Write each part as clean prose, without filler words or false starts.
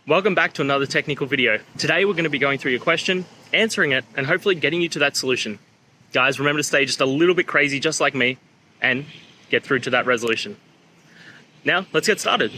Welcome back to another technical video. Today we're going to be going through your question, answering it, and hopefully getting you to that solution. Guys, remember to stay just a little bit crazy just like me and get through to that resolution. Now, let's get started.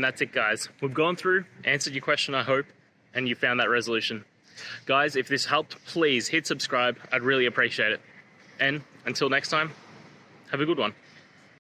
And that's it, guys. We've gone through, answered your question, I hope, and you found that resolution. Guys, if this helped, please hit subscribe. I'd really appreciate it. And until next time, have a good one.